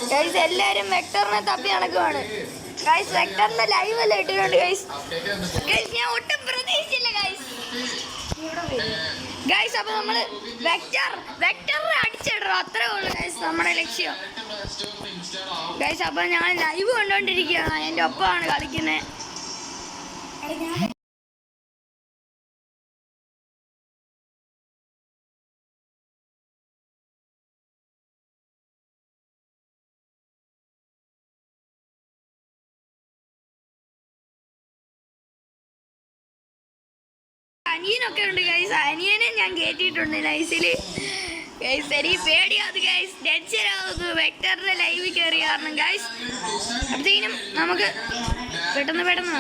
Guys എല്ലാരും വെക്ടറിനെ തപ്പി നടക്കുവാണ് ഗൈസ്. വെക്ടറിന്റെ ലൈവ് അല്ല ഇട്ടിട്ടുണ്ട് ഗൈസ്. ഗൈസ് ഞാൻ ഒട്ടും പ്രതീക്ഷിച്ചില്ല ഗൈസ്. ഗൈസ് അപ്പൊ നമ്മള് വെക്ടറിനെ അടിച്ചിടണം, അത്രേ ഉള്ളു ഗൈസ് നമ്മുടെ ലക്ഷ്യം. ഗൈസ് അപ്പൊ ഞാൻ ലൈവ് കണ്ടോണ്ടിരിക്കുകയാണ്, എന്റെ ഒപ്പമാണ് കളിക്കുന്നത്. അനിയനൊക്കെ ഉണ്ട് ഗൈസ്, അനിയനെ ഞാൻ കേട്ടിട്ടുണ്ട് നൈസില് ഗൈസ്. എനിക്ക് പേടിയാത് ഗൈസ്, ടെൻഷനാവുന്നു വെക്ടറിന്റെ ലൈവ് കയറി കാരണം ഗൈസ്. അപ്പോഴത്തേനും നമുക്ക് പെട്ടെന്ന്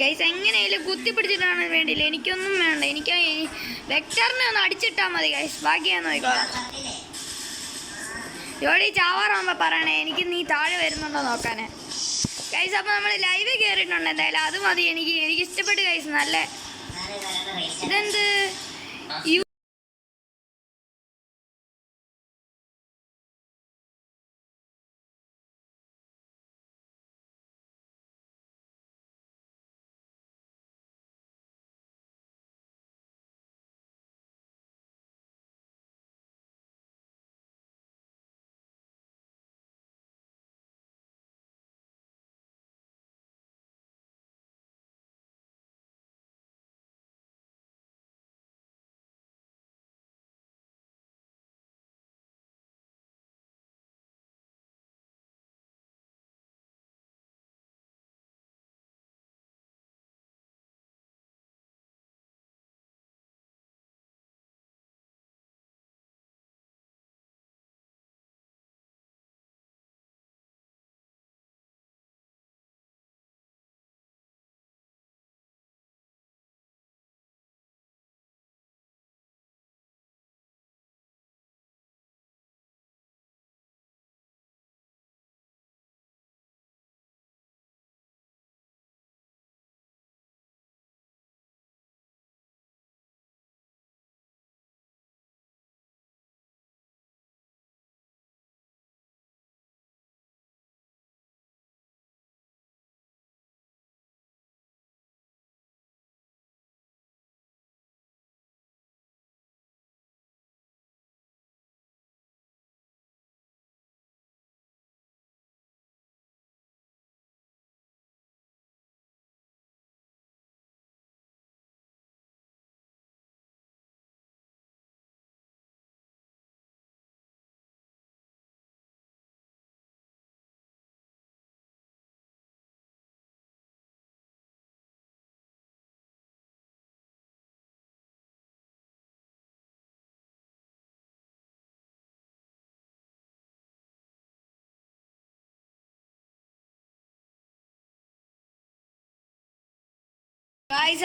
ഗൈസ് എങ്ങനെയായാലും കുത്തിപ്പിടിച്ചിട്ടാണ് വേണ്ടിയില്ല, എനിക്കൊന്നും വേണ്ട. എനിക്ക് വെക്ടറിനെ ഒന്ന് അടിച്ചിട്ടാൽ മതി ഗൈസ്, ബാക്കി ഞാൻ നോക്കിക്കോളാം. ജോഡി ചാവാറാകുമ്പോ പറയണേ, എനിക്ക് നീ താഴെ വരുന്നുണ്ടോ നോക്കാനേ ഗൈസ്. അപ്പൊ നമ്മൾ ലൈവ് കയറിയിട്ടുണ്ട് എന്തായാലും, അത് മതി. എനിക്ക് ഇഷ്ടപ്പെട്ടു ഗൈസ്. നല്ല ഇതെന്ത്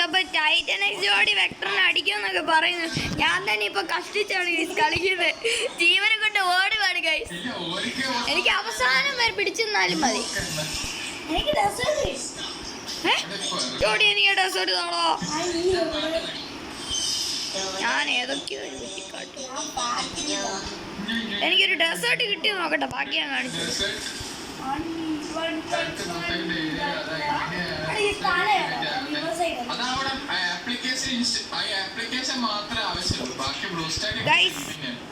അപ്പൊ ടൈറ്റനക്സ് ജോഡി വെക്ടറിനെ അടിക്കുമെന്നൊക്കെ പറയുന്നു. ഞാൻ തന്നെ ഇപ്പൊ കഷ്ടിച്ചാണ് ഗൈസ് കളിക്കുന്നത്, ജീവനെ കൊണ്ട് ഓടുവാണ് ഗൈസ്. എനിക്ക് അവസാനം വരെ പിടിച്ചെന്നാലും മതി. ജോഡി എനിക്ക് ഡെസേർട്ട് താണോ? ഞാൻ ഏതൊക്കെയോ എനിക്കൊരു ഡെസേർട്ട് കിട്ടിയോ നോക്കട്ടെ, ബാക്കി ഞാൻ കാണിച്ചു.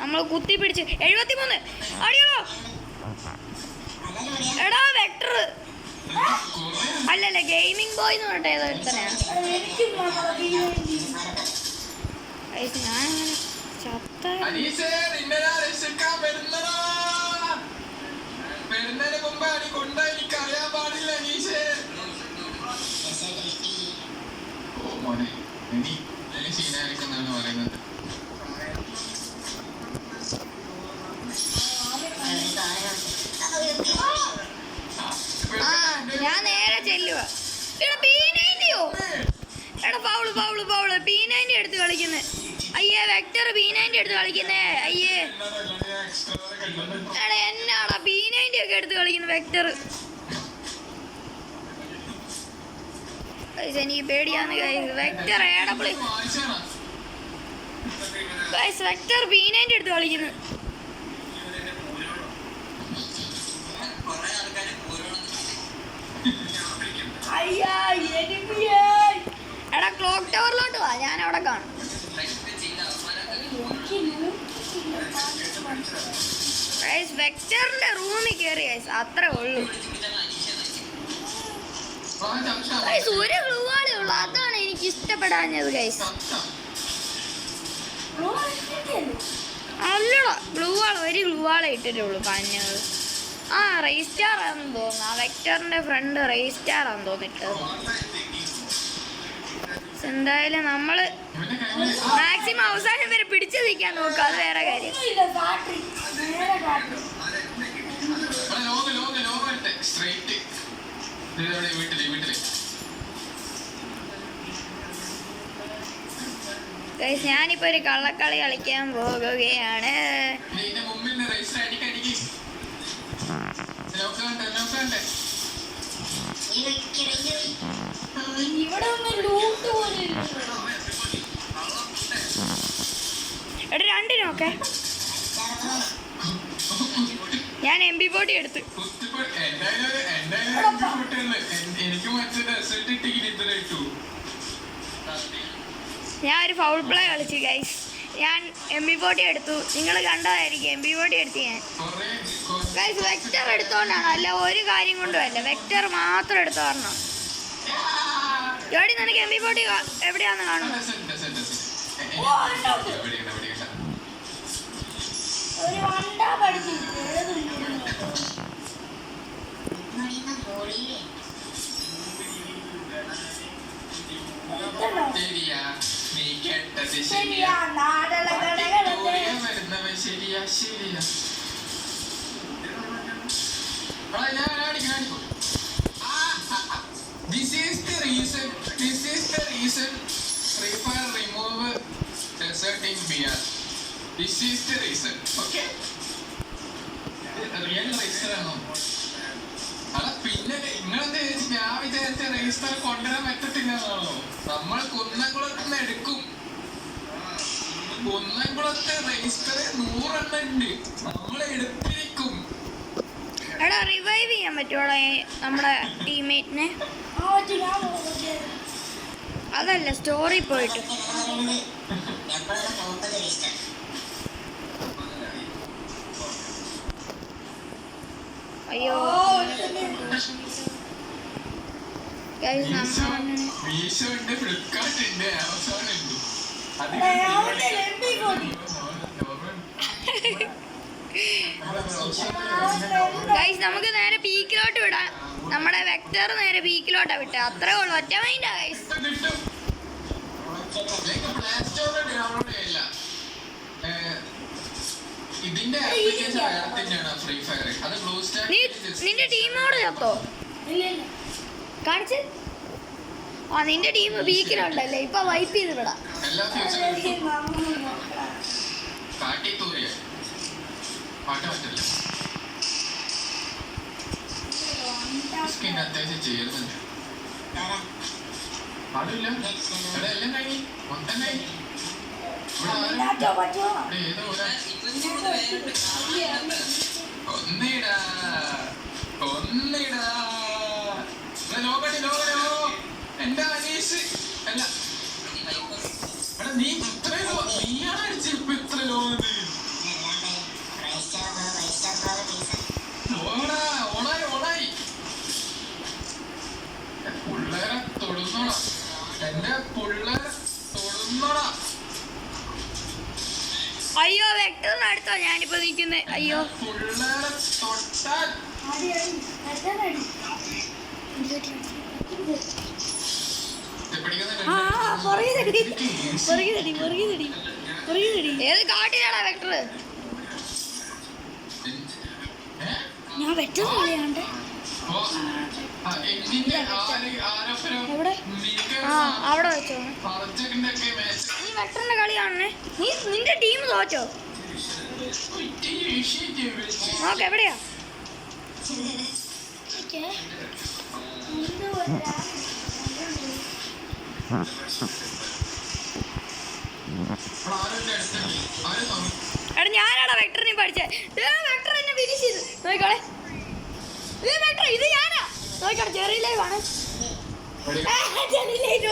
നമ്മൾ കുത്തി പിടിച്ച് 73 അടിയോ. എടാ വെക്ടർ അല്ലല്ലേ, ഗെയിമിംഗ് ബോയ് എന്ന് പറഞ്ഞിട്ട് ഏതോ ഒരുത്തനെയാണ്. ഞാൻ ചത്ത ഞാൻ നേരെ ചെല്ലുക. എടാ ഫൗള് P90 എടുത്ത് കളിക്കുന്നേ. അയ്യേ വെക്ടർ P90 എടുത്ത് കളിക്കുന്നേ. അയ്യേ എടാ എന്നാടാ P90 ഒക്കെ എടുത്ത് കളിക്കുന്ന വെക്ടർ. എനിക്ക് പേടിയാന്ന് വെക്ടർ ഗൈസ് വെക്ടർ ബീനേന്റെ അടുത്ത് കളിക്കുന്നു. എടാ ക്ലോക്ക് ടവറിലോട്ട് വാ, ഞാൻ അവിടെ കാണും. ഗൈസ് വെക്ടറിന്റെ റൂമിൽ കയറി ഗൈസ്, അത്രേ ഉള്ളൂ. ഗൈസ് ഒരു ഗ്ലൂവാളേ ഉള്ളൂ, അതാണ് എനിക്ക് ഇഷ്ടപ്പെടാഞ്ഞത് ഗൈസ്. അല്ലടാ ഗ്ലൂവാൾ, ഒരു ഗ്ലൂവാളെ ഇട്ടിട്ടുള്ളൂ പഞ്ഞത്. ആ റെയ്സ്റ്റാർ ആണെന്ന് തോന്നുന്നു, ആ വെക്ടറിന്റെ ഫ്രണ്ട് റെയ്സ്റ്റാർ ആണെന്ന് തോന്നിട്ടത്. എന്തായാലും നമ്മള് മാക്സിമം അവസാനം വരെ പിടിച്ചു നിൽക്കാൻ നോക്കുക, അത് വേറെ കാര്യം. ഞാനിപ്പോ ഒരു കള്ളക്കളി കളിക്കാൻ പോകുകയാണ്. എടാ രണ്ടിനൊക്കെ ഞാൻ MP40 എടുത്ത്. ഞാൻ ഒരു ഫൗൾ പ്ലേ കളിച്ചു ഗൈസ്. ഞാൻ MP40 എടുത്തു, നിങ്ങൾ കണ്ടതായിരിക്കും. MP40 എടുത്ത് ഞാൻ ഗൈസ് വെക്ടർ എടുത്തോണ്ടാണ്, അല്ല ഒരു കാര്യം കൊണ്ടും അല്ല, വെക്ടർ മാത്രം എടുത്തു കാരണം. ജോഡി നിനക്ക് MP40 എവിടെയാന്ന് കാണുന്നത്? This is the reason Free Fire remove deserting beer. This is the reason. Okay? Real reason ആണോ? അല്ല പിന്നെ നിങ്ങളെന്താ ഞാൻ വിചാരിച്ച രജിസ്റ്റർ കൊണ്ടുവരാൻ പറ്റത്തില്ലെന്നാണോ? നമ്മൾ കുന്നംകുളത്ത് എടുക്കും. കുന്നംകുളത്തെ രജിസ്റ്റർ 100 എണ്ണം ഉണ്ട്, നമ്മൾ എടുത്തിരിക്കും. എടാ റിവൈവ് ചെയ്യാൻ പറ്റുമോടാ നമ്മുടെ ടീംമേറ്റിനെ? അതല്ല സ്റ്റോറി പോയിട്ട്. അയ്യോ ഗൈസ് നമുക്ക് നേരെ പീക്കിലോട്ട് വിടാം. നമ്മുടെ വെക്ടർ നേരെ പീക്കിലോട്ടാ വിട്ടത്, അത്രേ ഉള്ളൂ. ഒറ്റ മൈൻഡാ ഗൈസ്. നിന്റെ ടീമോട് ചത്തോ? കാണിച്ച്. ആ നിന്റെ ടീം പീക്കിലുണ്ടല്ലേ, ഇപ്പൊ വൈപ്പ് ചെയ്ത് വിടാം. അത്യാവശ്യം ചേരുന്നുണ്ട്. അതില്ല എല്ലാം കഴിഞ്ഞു, മൊത്തം കഴിഞ്ഞു. എന്റെ അനീഷ് അല്ല നീ നീയാണ് അടിച്ച് ഇപ്പൊ ഇത്ര ലോകത്ത് ഓണായി പിള്ളേരെ തൊടുന്നോടാ, എന്റെ പിള്ളേരെ തൊടുന്നോടാ. അയ്യോ വെക്ടറിന് അടുത്താ ഞാനിപ്പോ നിൽക്കുന്നത്. അയ്യോ പിള്ളേരെ തൊട്ടാൽ ഏത് കാട്ടിലാടാ വെക്ടർ? ഞാൻ വെക്ടർ കളിയാണ്ട് എവിടെ? ആ അവിടെ വെച്ചോ. നീ വെക്ടറിന്റെ കളി കാണണേ. നിന്റെ ടീം തോറ്റോ? നോക്ക് എവിടെയാ? എടാ ഞാനാടാ വെക്ടറിനെ പഠിച്ചേ. വെക്ടർ എന്നെ ഫിനിഷ് ചെയ്തു. നോക്കിക്കോളെ വെക്ടർ ഇത് ഞാനാ. നോക്കിക്കോളെ ചെറിയ ലൈവ് ആണ്. ചെറിയ ലൈവ്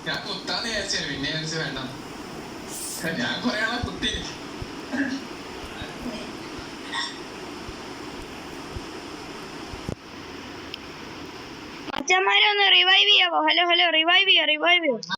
ഞാൻ കുത്താന്ന് വിചാരിച്ചു, പിന്നെ വിചാരിച്ചു വേണ്ട. ഞാൻ കൊറേ ആളെ കുത്തി. അച്ഛന്മാരെ ഒന്ന് റിവൈവ് ചെയ്യാവോ? ഹലോ റിവൈവ് ചെയ്യാം.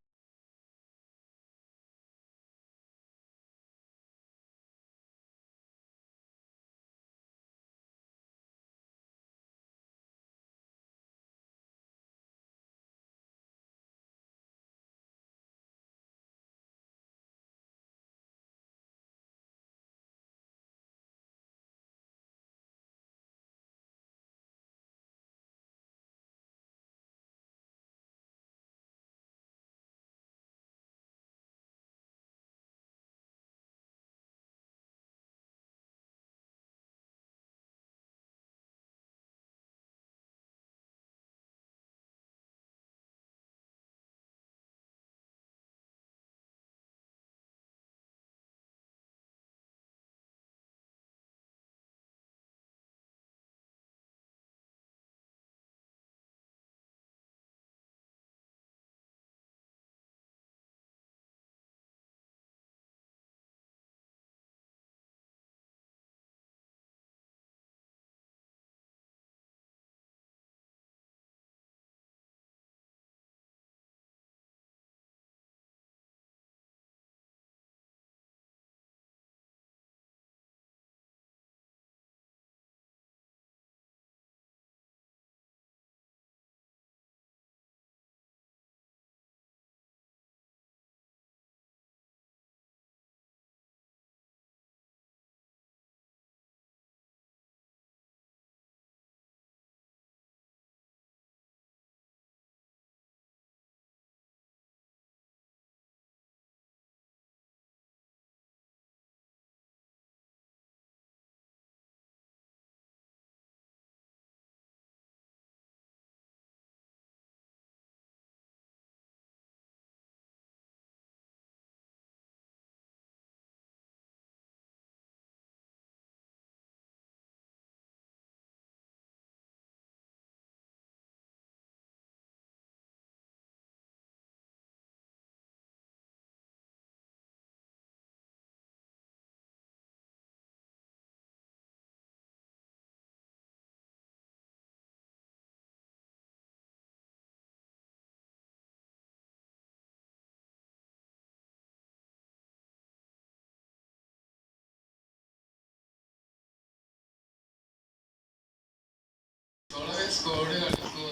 സ്കോഡ് കളിക്കൂ.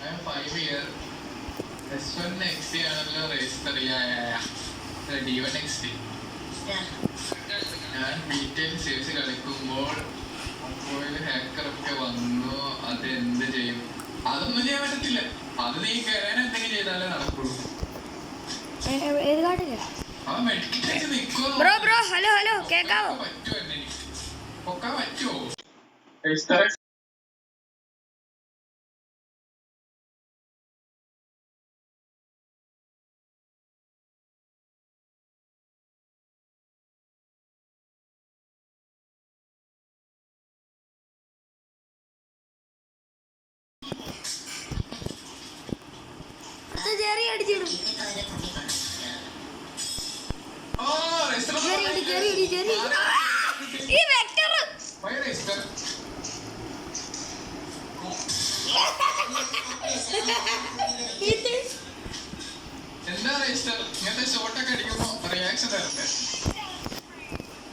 I am 5 year. S1 XD ആണല്ലോ രജിസ്റ്റർ D1 XD. ഞാൻ ഡീറ്റെയിൽ സേവ്സ് കളിക്കുമ്പോൾ അപ്പോൾ ഹാക്കറൊക്കെ വന്നു. അത് എന്ത് ചെയ്യും? അതൊന്നും ചെയ്യാൻ പറ്റത്തില്ല. അത് നീ കയറാൻ എന്തെങ്കിലും ചെയ്താലേ നടക്കുള്ളൂ. ആ മെഡിക്കറ്റ് നിൽക്കോ? ഹലോ കേക്കാവോ? പറ്റുമോ? എന്നെ പൊക്കാൻ പറ്റുമോ? എന്താ രജിസ്റ്റർ ഇങ്ങനത്തെ ഷോട്ടൊക്കെ അടിക്കുമ്പോ റിയാക്ഷൻ തരട്ടെ?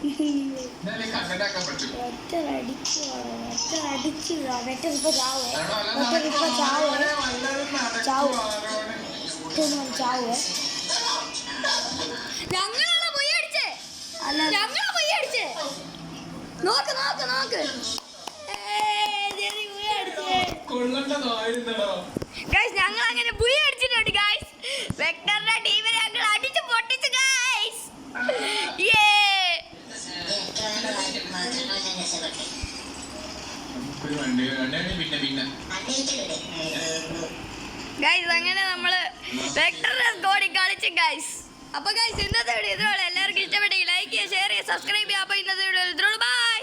എന്തായാലും കണ്ടക്റ്റാക്കാൻ പറ്റും. ഞങ്ങൾ അങ്ങനെ ബുയ അടിച്ചിട്ടുണ്ട് ഗൈസ്. വെക്ടറിന്റെ ടീമിനെ ഞങ്ങൾ അടിച്ചു പൊട്ടിച്ചു ഗൈസ്. ഒരു വണ്ടി പിന്നെ ഗൈസ് അങ്ങനെ നമ്മള് വെക്ടറിന്റെ സ്കോഡി കളിച്ചു ഗൈസ്. അപ്പൊ ഗൈസ് ഇന്നത്തെ വീഡിയോ ഇത്രയുള്ള എല്ലാവർക്കും ഇഷ്ടപ്പെട്ടെങ്കിൽ ലൈക്ക് ചെയ്യുക, ഷെയർ ചെയ്യുക, സബ്സ്ക്രൈബ് ചെയ്യുക. അപ്പൊ ഇന്നത്തെ വീഡിയോ ഇത്രയുള്ളൂ. ബൈ.